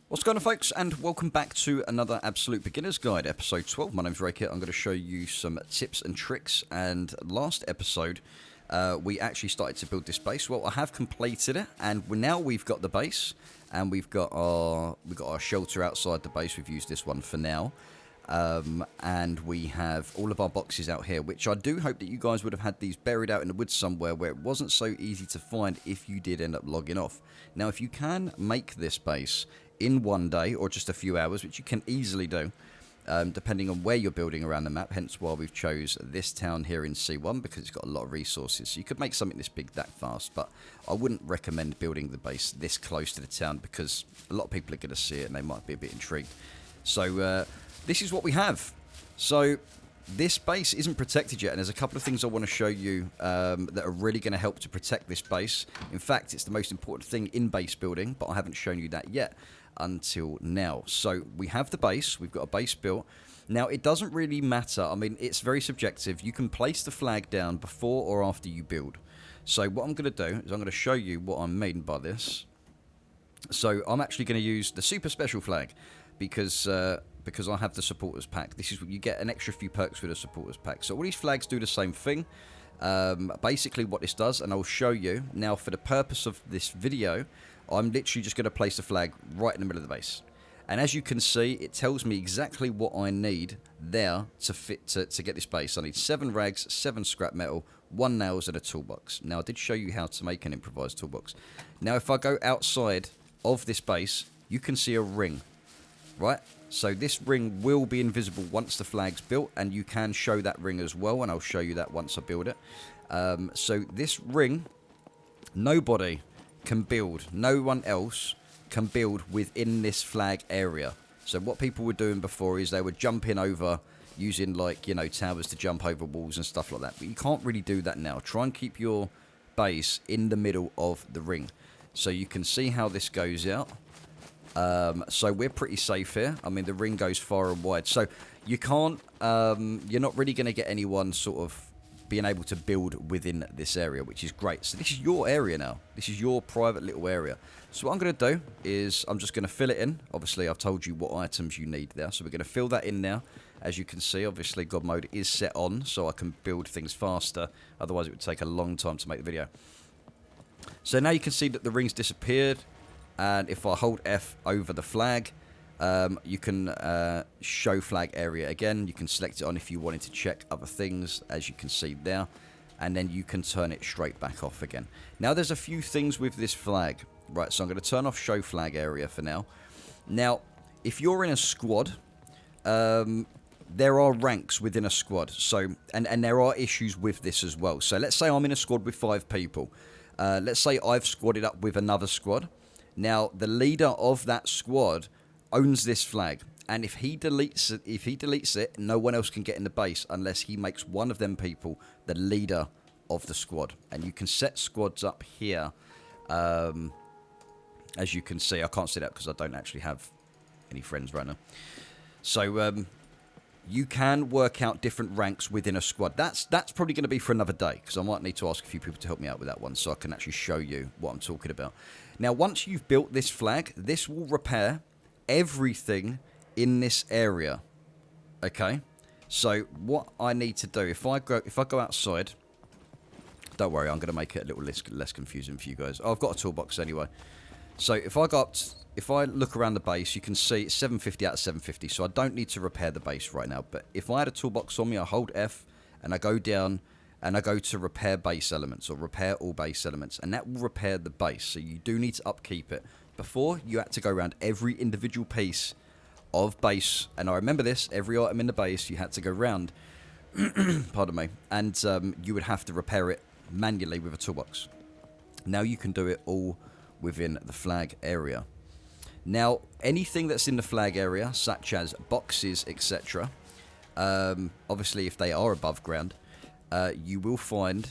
What's going on, folks, and welcome back to another Absolute Beginner's Guide, episode 12. My name's RayKit. I'm going to show you some tips and tricks, and last episode we actually started to build this base. Well, I have completed it, and we've got the base, and we've got our shelter outside the base. We've used this one for now, and we have all of our boxes out here, which I do hope that you guys would have had these buried out in the woods somewhere where it wasn't so easy to find if you did end up logging off. Now, if you can make this base in one day or just a few hours, which you can easily do, depending on where you're building around the map, hence why we've chose this town here in C1, because it's got a lot of resources. So you could make something this big that fast, but I wouldn't recommend building the base this close to the town because a lot of people are going to see it and they might be a bit intrigued. So this is what we have. So this base isn't protected yet, and there's a couple of things I want to show you that are really going to help to protect this base. In fact, it's the most important thing in base building, but I haven't shown you that yet until now. So we have the base, we've got a base built. Now, it doesn't really matter. I mean, it's very subjective. You can place the flag down before or after you build. So what I'm going to do is I'm going to show you what I mean by this. So I'm actually going to use the super special flag because I have the supporters pack. This is what you get, an extra few perks with the supporters pack. So all these flags do the same thing. Basically what this does, and I'll show you now for the purpose of this video, I'm literally just going to place the flag right in the middle of the base. And as you can see, it tells me exactly what I need there to fit to get this base. I need 7 rags, 7 scrap metal, 1 nails, and a toolbox. Now, I did show you how to make an improvised toolbox. Now, if I go outside of this base, you can see a ring, right? So this ring will be invisible once the flag's built, and you can show that ring as well, and I'll show you that once I build it. So this ring, nobody can build, no one else can build within this flag area. So what people were doing before is they were jumping over using, like, you know, towers to jump over walls and stuff like that, but you can't really do that now. Try and keep your base in the middle of the ring. So you can see how this goes out. So we're pretty safe here. I mean, the ring goes far and wide, so you can't you're not really going to get anyone sort of being able to build within this area, which is great. So this is your area now. This is your private little area. So what I'm going to do is I'm just going to fill it in. Obviously, I've told you what items you need there, so we're going to fill that in now. As you can see, obviously God mode is set on, so I can build things faster. Otherwise it would take a long time to make the video. So now you can see that the ring's disappeared. And if I hold F over the flag, you can show flag area again. You can select it on if you wanted to check other things, as you can see there. And then you can turn it straight back off again. Now, there's a few things with this flag. Right, so I'm going to turn off show flag area for now. Now, if you're in a squad, there are ranks within a squad. So, and there are issues with this as well. So let's say I'm in a squad with 5 people. Let's say I've squadded up with another squad. Now, the leader of that squad owns this flag, and if he deletes it, no one else can get in the base unless he makes one of them people the leader of the squad. And you can set squads up here. As you can see, I can't see that because I don't actually have any friends right now. So you can work out different ranks within a squad. That's probably going to be for another day, because I might need to ask a few people to help me out with that one so I can actually show you what I'm talking about. Now, once you've built this flag, this will repair everything in this area. Okay? So what I need to do, if I go outside, don't worry, I'm going to make it a little less confusing for you guys. Oh, I've got a toolbox anyway. So if I look around the base, you can see it's 750 out of 750, so I don't need to repair the base right now. But if I had a toolbox on me, I hold F, and I go down, and I go to repair base elements, or repair all base elements, and that will repair the base. So you do need to upkeep it. Before, you had to go around every individual piece of base, and I remember this, every item in the base, you had to go round, pardon me, and you would have to repair it manually with a toolbox. Now you can do it all within the flag area. Now, anything that's in the flag area, such as boxes, etc., obviously if they are above ground, you will find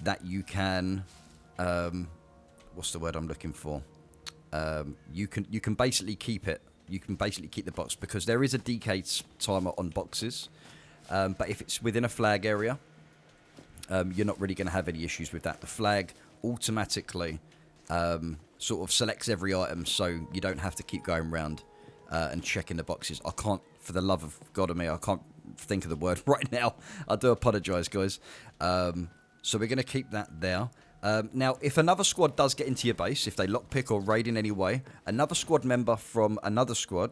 that you can, what's the word I'm looking for? You can basically keep it. You can basically keep the box, because there is a decay timer on boxes. But if it's within a flag area, you're not really going to have any issues with that. The flag automatically sort of selects every item, so you don't have to keep going around and checking the boxes. I can't, for the love of God of me, I can't think of the word right now. I do apologise, guys. So we're going to keep that there. Now, if another squad does get into your base, if they lockpick or raid in any way, another squad member from another squad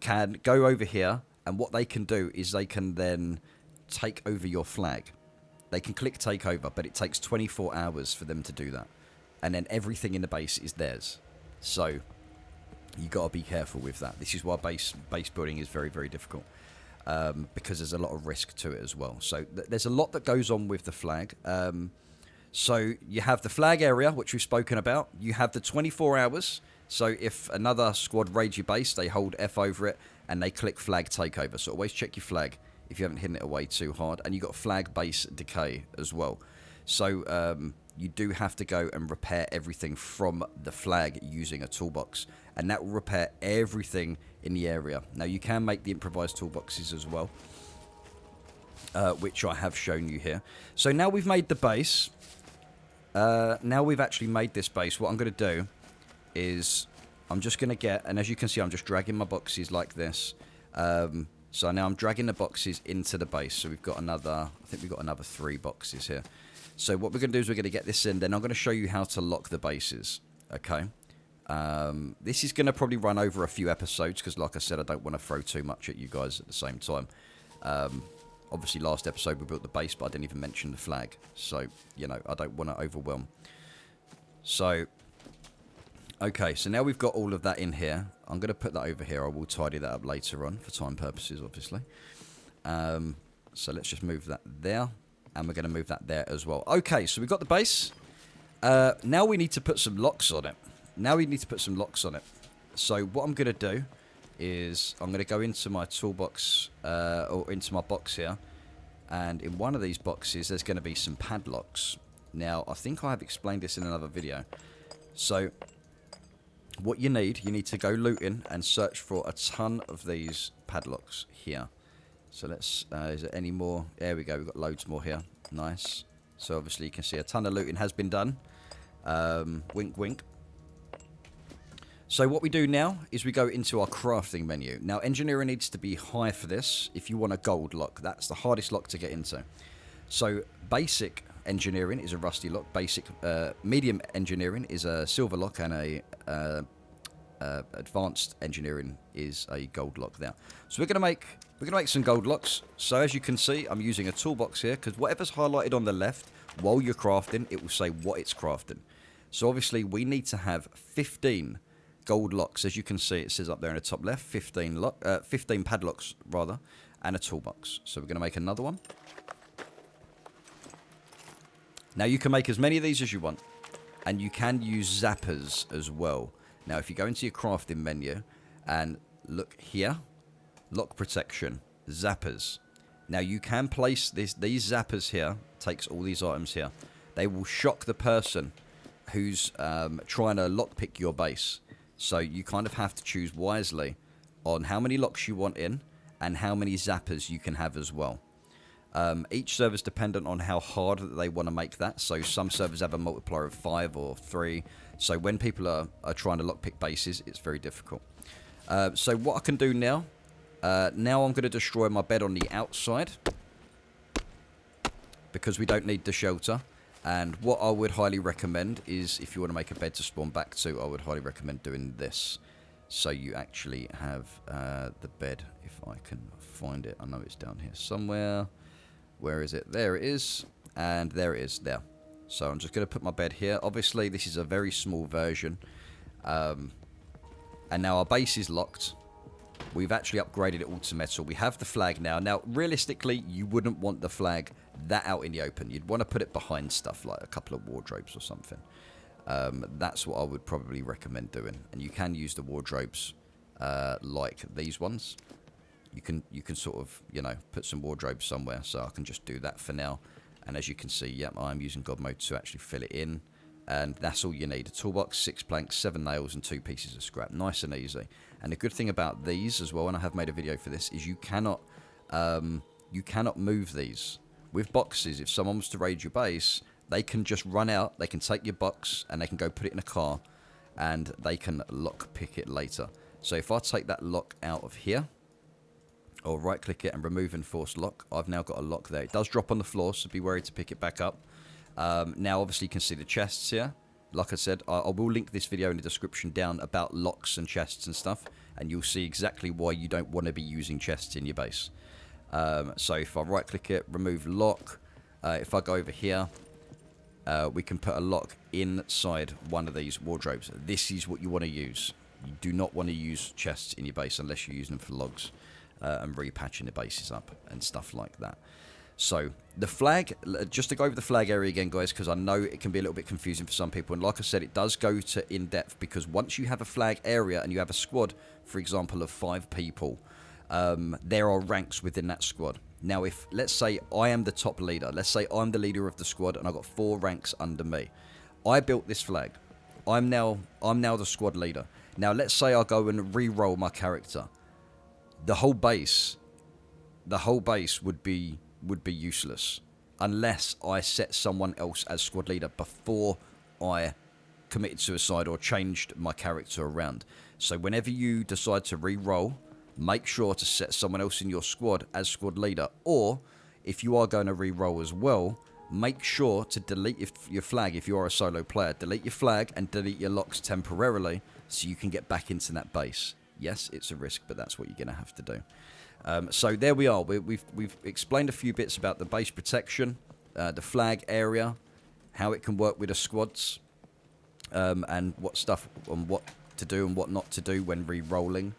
can go over here, and what they can do is they can then take over your flag. They can click take over, but it takes 24 hours for them to do that. And then everything in the base is theirs. So you got to be careful with that. This is why base building is very, very difficult. Because there's a lot of risk to it as well. So there's a lot that goes on with the flag. So you have the flag area, which we've spoken about. You have the 24 hours. So if another squad raids your base, they hold F over it and they click flag takeover. So always check your flag if you haven't hidden it away too hard. And you've got flag base decay as well. So you do have to go and repair everything from the flag using a toolbox. And that will repair everything in the area. Now you can make the improvised toolboxes as well, which I have shown you here. So now we've made the base. Now we've actually made this base. What I'm going to do is I'm just going to get, and as you can see, I'm just dragging my boxes like this. So now I'm dragging the boxes into the base. So we've got another, I think we've got another 3 boxes here. So what we're going to do is we're going to get this in. Then I'm going to show you how to lock the bases. Okay. This is going to probably run over a few episodes because, like I said, I don't want to throw too much at you guys at the same time. Obviously, last episode we built the base, but I didn't even mention the flag. So, you know, I don't want to overwhelm. So, okay, so now we've got all of that in here. I'm going to put that over here. I will tidy that up later on for time purposes, obviously. So let's just move that there. And we're going to move that there as well. Okay, so we've got the base. Now we need to put some locks on it. So what I'm going to do is I'm going to go into my toolbox, or into my box here. And in one of these boxes, there's going to be some padlocks. Now, I think I have explained this in another video. So what you need to go looting and search for a ton of these padlocks here. So let's, is there any more? There we go, we've got loads more here. Nice. So obviously you can see a ton of looting has been done. Wink, wink. So what we do now is we go into our crafting menu. Now engineering needs to be high for this if you want a gold lock. That's the hardest lock to get into. So basic engineering is a rusty lock. Basic, medium engineering is a silver lock, and a advanced engineering is a gold lock there. So we're gonna make some gold locks. So as you can see, I'm using a toolbox here because whatever's highlighted on the left while you're crafting, it will say what it's crafting. So obviously we need to have 15 gold locks. As you can see, it says up there in the top left, 15 padlocks rather, and a toolbox. So we're gonna make another one. Now you can make as many of these as you want, and you can use zappers as well. Now if you go into your crafting menu and look here, lock protection, zappers. Now you can place these zappers here, takes all these items here. They will shock the person who's trying to lockpick your base. So you kind of have to choose wisely on how many locks you want in and how many zappers you can have as well. Each server's dependent on how hard they want to make that. So some servers have a multiplier of 5 or 3. So when people are trying to lockpick bases, it's very difficult. So what I can do now, now I'm going to destroy my bed on the outside because we don't need the shelter. And what I would highly recommend is, if you want to make a bed to spawn back to, I would highly recommend doing this. So you actually have the bed, if I can find it. I know it's down here somewhere. Where is it? There it is. And there it is, there. So I'm just going to put my bed here. Obviously, this is a very small version. And now our base is locked. We've actually upgraded it all to metal. We have the flag now. Now, realistically, you wouldn't want the flag that out in the open. You'd want to put it behind stuff like a couple of wardrobes or something. That's what I would probably recommend doing. And you can use the wardrobes like these ones. You can sort of, you know, put some wardrobes somewhere. So I can just do that for now. And as you can see, yep, I'm using God mode to actually fill it in. And that's all you need. A toolbox, 6 planks, 7 nails, and 2 pieces of scrap. Nice and easy. And the good thing about these as well, and I have made a video for this, is you cannot move these. With boxes, if someone was to raid your base, they can just run out, they can take your box, and they can go put it in a car, and they can lock pick it later. So if I take that lock out of here, or right click it and remove enforced lock, I've now got a lock there. It does drop on the floor, so be wary to pick it back up. Now obviously you can see the chests here. Like I said, I will link this video in the description down about locks and chests and stuff, and you'll see exactly why you don't want to be using chests in your base. So if I right click it, remove lock, if I go over here, we can put a lock inside one of these wardrobes. This is what you want to use. You do not want to use chests in your base unless you're using them for logs and repatching the bases up and stuff like that. So the flag, just to go over the flag area again, guys, because I know it can be a little bit confusing for some people. And like I said, it does go to in-depth, because once you have a flag area and you have a squad, for example, of 5 people, there are ranks within that squad. Now, if, let's say I am the top leader. Let's say I'm the leader of the squad and I've got 4 ranks under me. I built this flag. I'm now the squad leader. Now, let's say I go and re-roll my character. The whole base would be useless unless I set someone else as squad leader before I committed suicide or changed my character around. So whenever you decide to re-roll, make sure to set someone else in your squad as squad leader, or if you are going to re-roll as well, make sure to delete your flag. If you are a solo player, delete your flag and delete your locks temporarily so you can get back into that base. Yes, it's a risk, but that's what you're going to have to do. So there we are. We've explained a few bits about the base protection, the flag area, how it can work with the squads, and what stuff and what to do and what not to do when re-rolling.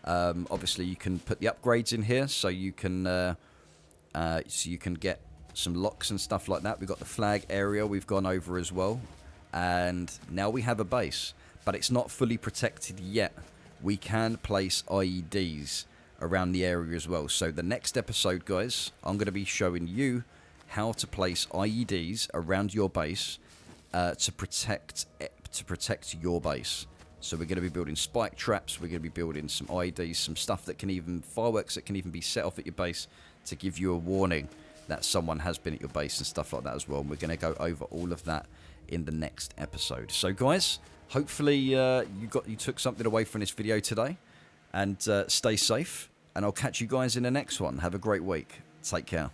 Obviously, you can put the upgrades in here, so you can get some locks and stuff like that. We've got the flag area we've gone over as well, and now we have a base, but it's not fully protected yet. We can place IEDs around the area as well. So the next episode, guys, I'm going to be showing you how to place IEDs around your base to protect your base. So we're going to be building spike traps. We're going to be building some IEDs, some stuff that can even, fireworks that can even be set off at your base to give you a warning that someone has been at your base and stuff like that as well. And we're going to go over all of that in the next episode. So guys, hopefully you took something away from this video today, and stay safe, and I'll catch you guys in the next one. Have a great week. Take care.